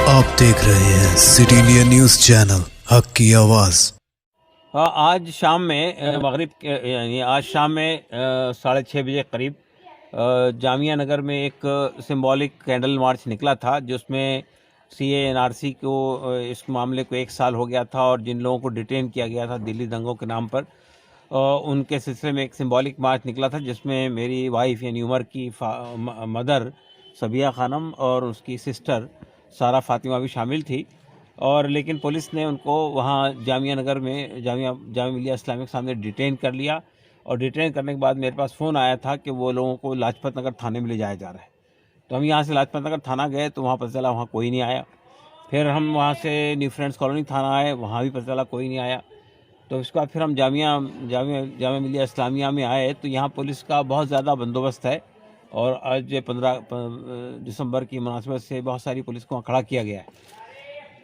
आप देख रहे हैं सिटी इंडिया न्यूज चैनल, हक की आवाज। आज शाम में आज शाम में 6:30 बजे करीब जामिया नगर में एक सिंबॉलिक कैंडल मार्च निकला था, जिसमें CA/NRC को इस मामले को 1 साल हो गया था और जिन लोगों को डिटेन किया गया था दिल्ली दंगों के नाम पर, उनके सिलसिले में एक सिंबॉलिक मार्च निकला था, जिसमें मेरी वाइफ यानी उमर की मदर सबिया खानम और उसकी सिस्टर सारा फातिमा भी शामिल थी। और लेकिन पुलिस ने उनको वहाँ जामिया नगर में जामिया मिलिया इस्लामिक सामने डिटेन कर लिया। और डिटेन करने के बाद मेरे पास फ़ोन आया था कि वो लोगों को लाजपत नगर थाने में ले जाया जा रहा है। तो हम यहाँ से लाजपत नगर थाना गए तो वहाँ पता चला वहाँ कोई नहीं आया। फिर हम वहाँ से न्यू फ्रेंड्स कॉलोनी थाना आए, वहाँ भी पता चला कोई नहीं आया। तो उसके बाद फिर हम जामिया मिलिया इस्लामिया में आए तो यहाँ पुलिस का बहुत ज़्यादा बंदोबस्त है और आज 15 दिसंबर की मुनासिबत से बहुत सारी पुलिस को वहाँ खड़ा किया गया है।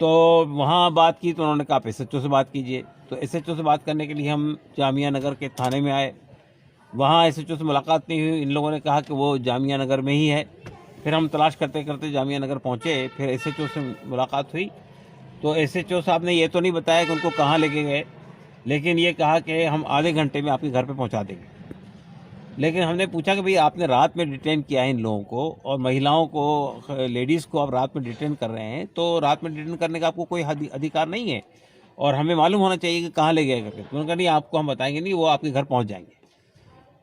तो वहाँ बात की तो उन्होंने कहा आप SHO से बात कीजिए। तो SHO से बात करने के लिए हम जामिया नगर के थाने में आए। वहाँ SHO से मुलाकात नहीं हुई। इन लोगों ने कहा कि वो जामिया नगर में ही है। फिर हम तलाश करते करते जामिया नगर पहुँचे, फिर SHO से मुलाकात हुई। तो SHO साहब ने ये तो नहीं बताया कि उनको कहाँ लेके गए, लेकिन ये कहा कि हम आधे घंटे में आपके घर पे पहुँचा देंगे। लेकिन हमने पूछा कि भाई आपने रात में डिटेन किया है इन लोगों को और महिलाओं को, लेडीज़ को आप रात में डिटेन कर रहे हैं, तो रात में डिटेन करने का आपको कोई अधिकार नहीं है और हमें मालूम होना चाहिए कि कहाँ ले गए करके। तो उन्होंने कहा नहीं आपको हम बताएंगे नहीं, वो आपके घर पहुँच जाएंगे।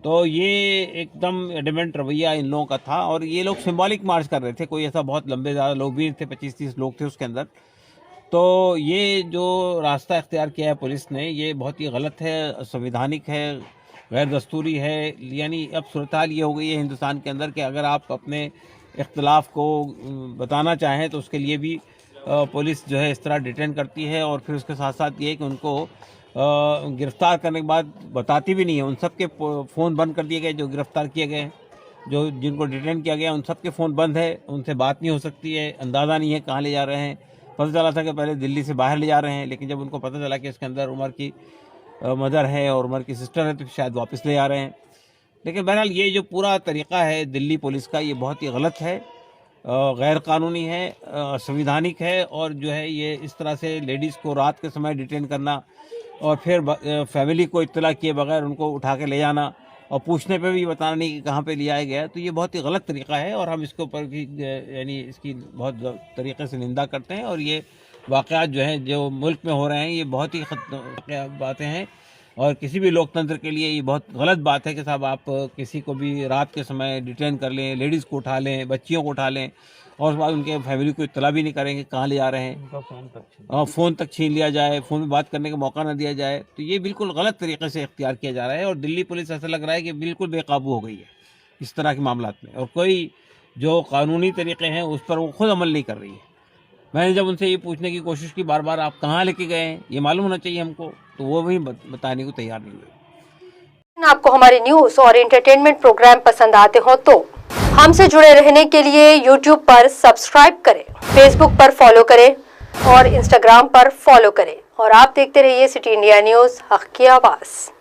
तो ये एकदम एडमेंट रवैया इन लोगों का था। और ये लोग सिंबॉलिक मार्च कर रहे थे, कोई ऐसा बहुत लंबे ज़्यादा लोग भी थे, 25-30 लोग थे उसके अंदर। तो ये जो रास्ता इख्तियार किया है पुलिस ने, ये बहुत ही गलत है, असंवैधानिक है, गैर दस्तूरी है। यानी अब सूरत हाल ये हो गई है हिंदुस्तान के अंदर कि अगर आप अपने इख्तलाफ को बताना चाहें तो उसके लिए भी पुलिस जो है इस तरह डिटेन करती है। और फिर उसके साथ साथ ये कि उनको गिरफ़्तार करने के बाद बताती भी नहीं है। उन सब के फ़ोन बंद कर दिए गए जो गिरफ़्तार किए गए हैं, जो जिनको डिटेन किया गया उन सब के फ़ोन बंद है, उनसे बात नहीं हो सकती है, अंदाज़ा नहीं है कहाँ ले जा रहे हैं। पता चला था कि पहले दिल्ली से बाहर ले जा रहे हैं, लेकिन जब उनको पता चला कि इसके अंदर उमर की मदर है और उमर की सिस्टर है तो शायद वापस ले आ रहे हैं। लेकिन बहरहाल ये जो पूरा तरीक़ा है दिल्ली पुलिस का, ये बहुत ही गलत है, गैर कानूनी है, असंवैधानिक है। और जो है ये इस तरह से लेडीज़ को रात के समय डिटेन करना और फिर फैमिली को इत्तला किए बगैर उनको उठा के ले जाना और पूछने पे भी बताना नहीं कि कहाँ पे ले आया गया, तो ये बहुत ही गलत तरीक़ा है। और हम इसके ऊपर भी यानी इसकी बहुत तरीक़े से निंदा करते हैं। और ये वाक़यात जो हैं जो मुल्क में हो रहे हैं ये बहुत ही बातें हैं और किसी भी लोकतंत्र के लिए ये बहुत गलत बात है कि साहब आप किसी को भी रात के समय डिटेन कर लें, लेडीज़ को उठा लें, बच्चियों को उठा लें और उसके बाद उनके फैमिली को इत्तला भी नहीं करेंगे कहाँ ले जा रहे हैं, फ़ोन तक छीन लिया जाए, फ़ोन में बात करने का मौका ना दिया जाए। तो ये बिल्कुल गलत तरीके से इख्तियार किया जा रहा है और दिल्ली पुलिस ऐसा लग रहा है कि बिल्कुल बेकाबू हो गई है इस तरह के मामलों में और कोई जो कानूनी तरीक़े हैं उस पर वो खुद अमल नहीं कर रही है। मैंने जब उनसे ये पूछने की कोशिश की बार बार आप कहाँ लेके गए हैं, ये मालूम होना चाहिए हमको, तो वो भी बताने को तैयार नहीं हुए। आपको हमारे न्यूज़ और एंटरटेनमेंट प्रोग्राम पसंद आते हो तो हमसे जुड़े रहने के लिए YouTube पर सब्सक्राइब करें, Facebook पर फॉलो करें और Instagram पर फॉलो करें। और आप देखते रहिए सिटी इंडिया न्यूज़, हक की आवाज़।